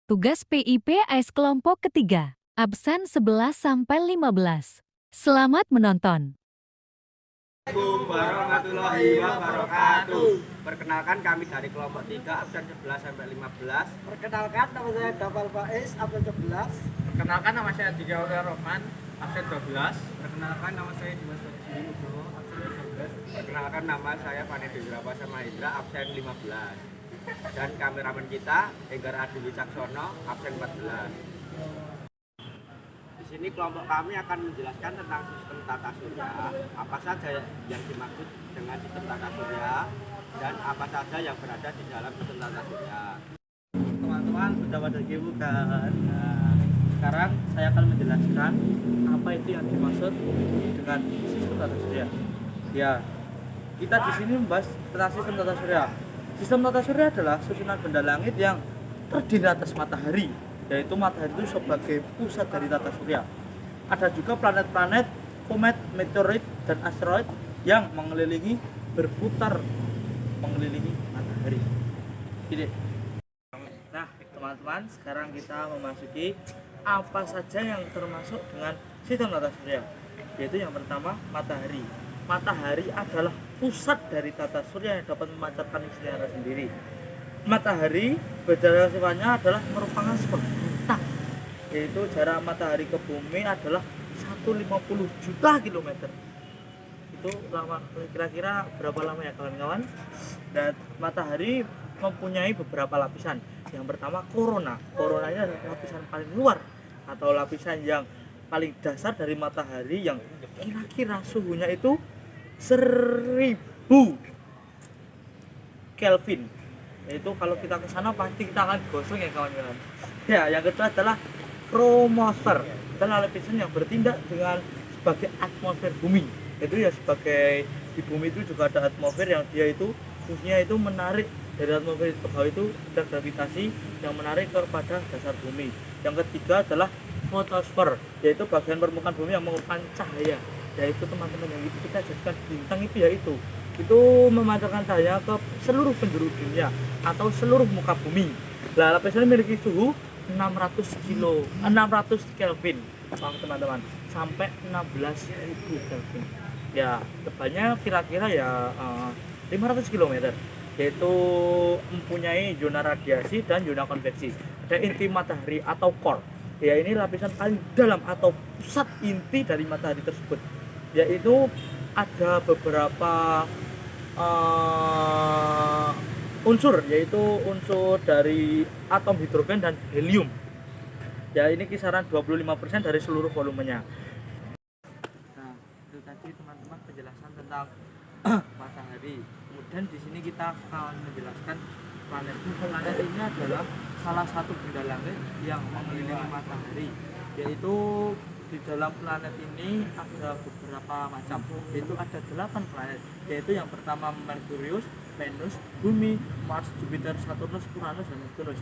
Tugas PIP AS kelompok ketiga, absen 11-15. Selamat menonton. Assalamualaikum warahmatullahi wabarakatuh. Perkenalkan kami dari kelompok 3 absen 11 sampai 15. Perkenalkan, nama saya Dafal Faiz, absen 11. Perkenalkan, nama saya Aditya Rohman, absen 12. Perkenalkan nama saya Dimas Badjiri Nugroho, absen 13. Perkenalkan nama saya Fani Degrapa Samahendra, absen 15. Dan kameramen kita Enggar Adi Wicaksono, absen 14. Di sini kelompok kami akan menjelaskan tentang sistem tata surya, apa saja yang dimaksud dengan sistem tata surya, dan apa saja yang berada di dalam sistem tata surya. Teman-teman sudah pada tahu kan? Nah, sekarang saya akan menjelaskan apa itu yang dimaksud dengan sistem tata surya. Ya, kita di sini membahas tentang sistem tata surya. Sistem tata surya adalah susunan benda langit yang terdiri atas matahari, yaitu matahari itu sebagai pusat dari tata surya. Ada juga planet-planet, komet, meteorit, dan asteroid yang berputar mengelilingi matahari. Ini. Nah, teman-teman, sekarang kita memasuki apa saja yang termasuk dengan sistem tata surya. Yaitu yang pertama, matahari. Matahari adalah pusat dari tata surya yang dapat memancarkan sinar sendiri. Matahari berjarak sifatnya adalah merupakan sebuah bintang, yaitu jarak matahari ke bumi adalah 150 juta kilometer. Itu lama, kira-kira berapa lama ya kawan-kawan? Dan matahari mempunyai beberapa lapisan. Yang pertama, korona. Korona ini adalah lapisan paling luar atau lapisan yang paling dasar dari matahari yang kira-kira suhunya itu 1000 Kelvin. Itu kalau kita ke sana pasti kita akan gosong ya kawan-kawan. Ya, yang kedua adalah chromosfer. Adalah lapisan yang bertindak dengan sebagai atmosfer bumi. Itu ya sebagai di bumi itu juga ada atmosfer yang dia itu fungsinya itu menarik dari atmosfer ke bawah, itu ada gravitasi yang menarik kepada dasar bumi. Yang ketiga adalah fotosfer, yaitu bagian permukaan bumi yang mengeluarkan cahaya. Yaitu teman-teman yang itu kita jadikan bintang itu, yaitu itu memancarkan cahaya ke seluruh penjuru dunia atau seluruh muka bumi. Nah, lapisan ini memiliki suhu 600 Kelvin, teman-teman, sampai 16.000 Kelvin. Ya, tebalnya kira-kira ya 500 km, yaitu mempunyai zona radiasi dan zona konveksi. Ada inti matahari atau core. Ya, ini lapisan paling dalam atau pusat inti dari matahari tersebut. Yaitu ada beberapa unsur, yaitu unsur dari atom hidrogen dan helium. Ya, ini kisaran 25% dari seluruh volumenya. Nah, itu tadi teman-teman penjelasan tentang matahari. Kemudian di sini kita akan menjelaskan planet. Planet ini adalah salah satu benda langit yang mengelilingi matahari, yaitu di dalam planet ini ada beberapa macam, yaitu ada 8 planet, yaitu yang pertama Merkurius, Venus, Bumi, Mars, Jupiter, Saturnus, Uranus, dan Neptunus.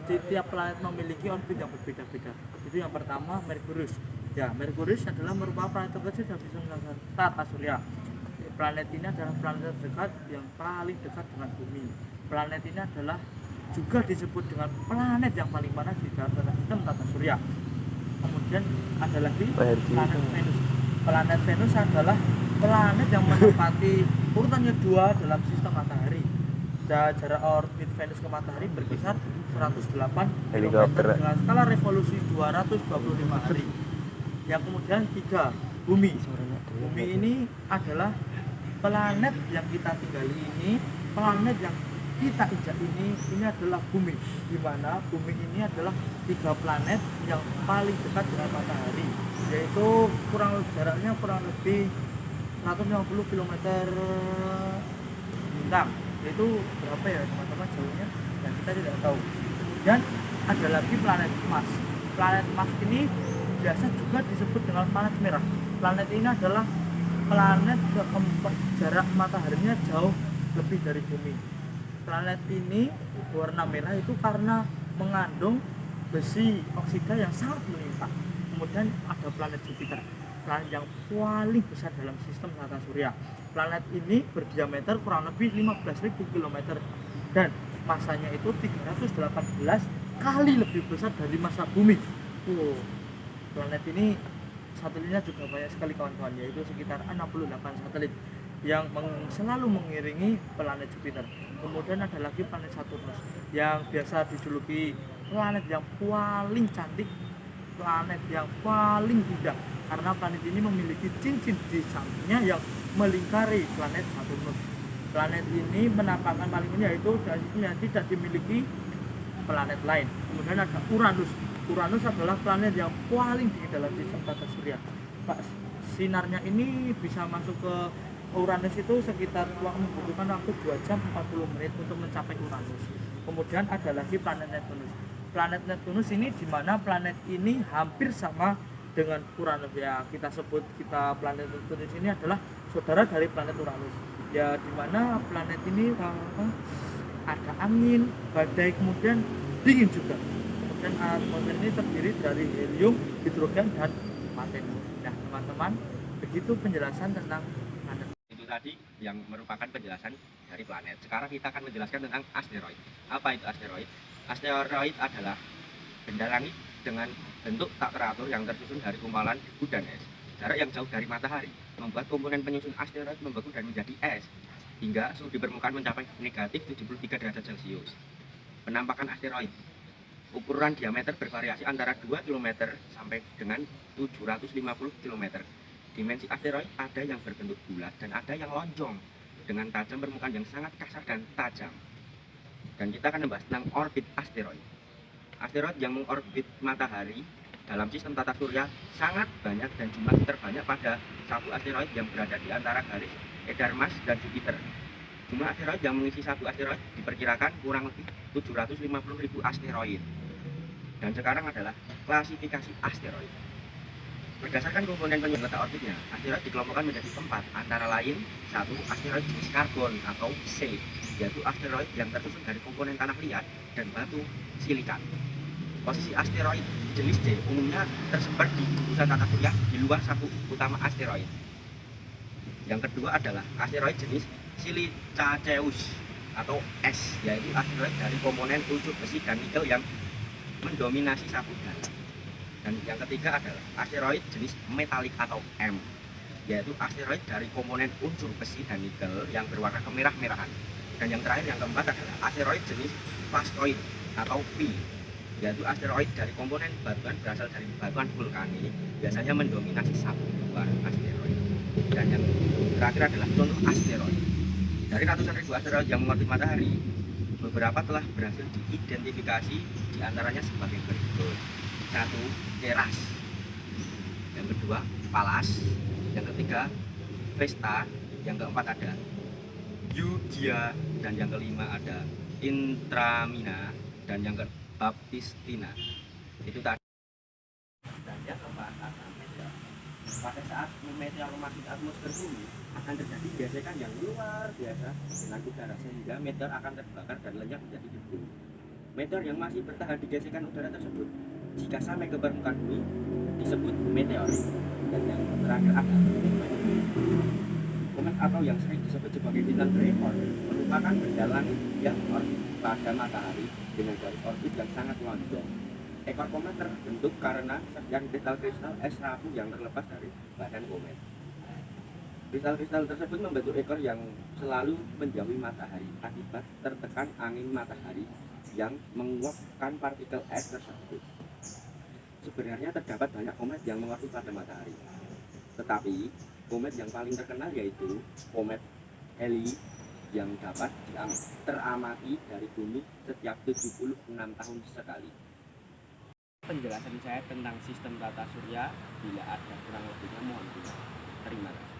Setiap planet memiliki orbit yang berbeda-beda. Itu yang pertama Merkurius. Ya, Merkurius adalah merupakan planet terkecil dari sistem tata surya. Planet ini adalah planet terdekat yang paling dekat dengan Bumi. Planet ini adalah juga disebut dengan planet yang paling panas di dalam sistem tata surya. Kemudian ada lagi planet Venus. Planet Venus adalah planet yang menempati urutannya 2 dalam sistem matahari. Dan jarak orbit Venus ke matahari berkisar 108 km dengan skala revolusi 225 hari. Yang kemudian 3, Bumi. Bumi ini adalah planet yang kita tinggali ini, planet yang kita injak ini adalah Bumi, di mana Bumi ini adalah 3 planet yang paling dekat dengan matahari, yaitu jaraknya kurang lebih 150 km bintang. Yaitu berapa ya teman-teman jauhnya? Yang kita tidak tahu. Dan ada lagi planet Mars. Planet Mars ini biasa juga disebut dengan planet merah. Planet ini adalah planet keempat, jarak mataharinya jauh lebih dari Bumi. Planet ini warna merah itu karena mengandung besi oksida yang sangat melimpah. Kemudian ada planet Jupiter, planet yang paling besar dalam sistem tata surya. Planet ini berdiameter kurang lebih 15.000 km dan masanya itu 318 kali lebih besar dari massa bumi. Planet ini satelitnya juga banyak sekali kawan-kawan, yaitu sekitar 68 satelit yang selalu mengiringi planet Jupiter. Kemudian ada lagi planet Saturnus yang biasa dijuluki planet yang paling cantik, planet yang paling indah, karena planet ini memiliki cincin di sampingnya yang melingkari planet Saturnus. Planet ini menampakkan paling ini, yaitu yang tidak dimiliki planet lain. Kemudian ada Uranus. Uranus adalah planet yang paling dingin dalam sistem tata surya. Sinarnya ini bisa masuk ke Uranus itu sekitar membutuhkan waktu 2 jam 40 menit untuk mencapai Uranus. Kemudian ada lagi planet Neptunus. Planet Neptunus ini di mana planet ini hampir sama dengan Uranus, ya kita planet Neptunus ini adalah saudara dari planet Uranus. Ya di mana planet ini ada angin, badai, kemudian dingin juga. Kemudian atmosfer ini terdiri dari helium, hidrogen, dan materi. Nah teman-teman, begitu penjelasan tentang planet. Itu tadi yang merupakan penjelasan dari planet. Sekarang kita akan menjelaskan tentang asteroid. Apa itu asteroid? Asteroid adalah benda langit dengan bentuk tak teratur yang tersusun dari kumpalan debu dan es. Jarak yang jauh dari matahari membuat komponen penyusun asteroid membeku dan menjadi es, hingga suhu di permukaan mencapai negatif 73 derajat Celcius. Penampakan asteroid. Ukuran diameter bervariasi antara 2 km sampai dengan 750 km. Dimensi asteroid ada yang berbentuk bulat dan ada yang lonjong dengan tajam permukaan yang sangat kasar dan tajam. Dan kita akan membahas tentang orbit asteroid. Asteroid yang mengorbit matahari dalam sistem tata surya sangat banyak dan jumlah terbanyak pada satu asteroid yang berada di antara garis edar Mars dan Jupiter. Jumlah asteroid yang mengisi satu asteroid diperkirakan kurang lebih 750.000 asteroid. Dan sekarang adalah klasifikasi asteroid. Berdasarkan komponen penyusun letak orbitnya, asteroid dikelompokkan menjadi 4, antara lain 1. Asteroid jenis karbon atau C, yaitu asteroid yang tersusun dari komponen tanah liat dan batu silikat. Posisi asteroid jenis C umumnya tersebar di pusat tata surya di luar saku utama asteroid. Yang kedua adalah asteroid jenis Silicaceus atau S, yaitu asteroid dari komponen unsur besi dan nikel yang mendominasi samudra. Dan yang ketiga adalah asteroid jenis metalik atau M, yaitu asteroid dari komponen unsur besi dan nikel yang berwarna kemerah-merahan. Dan yang terakhir, yang keempat adalah asteroid jenis plastoid atau P, yaitu asteroid dari komponen batuan berasal dari batuan vulkanik, biasanya mendominasi satu-dua asteroid. Dan yang terakhir adalah contoh asteroid. Dari ratusan ribu asteroid yang mengorbit matahari, beberapa telah berhasil diidentifikasi, diantaranya sebagai berikut. 1. Ceres. Yang kedua, Pallas. Yang ketiga, Vesta. Yang keempat ada Eugia. Dan yang kelima ada Intramina. Dan yang keempat Baptistina. Itu tadi. Dan yang keempat ada meteor. Pada saat meteor memasuki atmosfer bumi, akan terjadi gesekan yang luar biasa dengan udara, sehingga meteor akan terbakar dan lenyap menjadi debu. Meteor yang masih bertahan di gesekan udara tersebut, jika sampai ke permukaan bumi, disebut meteorit. Dan yang terakhir ada komet atau yang sering disebut sebagai bintang Dracon, merupakan benda langit yang orbit pada matahari dengan garis orbit yang sangat lonjong. Ekor komet terbentuk karena serpihan kristal-kristal es rapuh yang terlepas dari badan komet. Kristal-kristal tersebut membentuk ekor yang selalu menjauhi matahari akibat tertekan angin matahari yang menguapkan partikel es tersebut. Sebenarnya terdapat banyak komet yang mengorbit pada matahari, tetapi komet yang paling terkenal yaitu komet Halley yang dapat teramati dari bumi setiap 76 tahun sekali. Penjelasan saya tentang sistem tata surya, bila ada kurang lebihnya mohon dimaklumi. Terima kasih.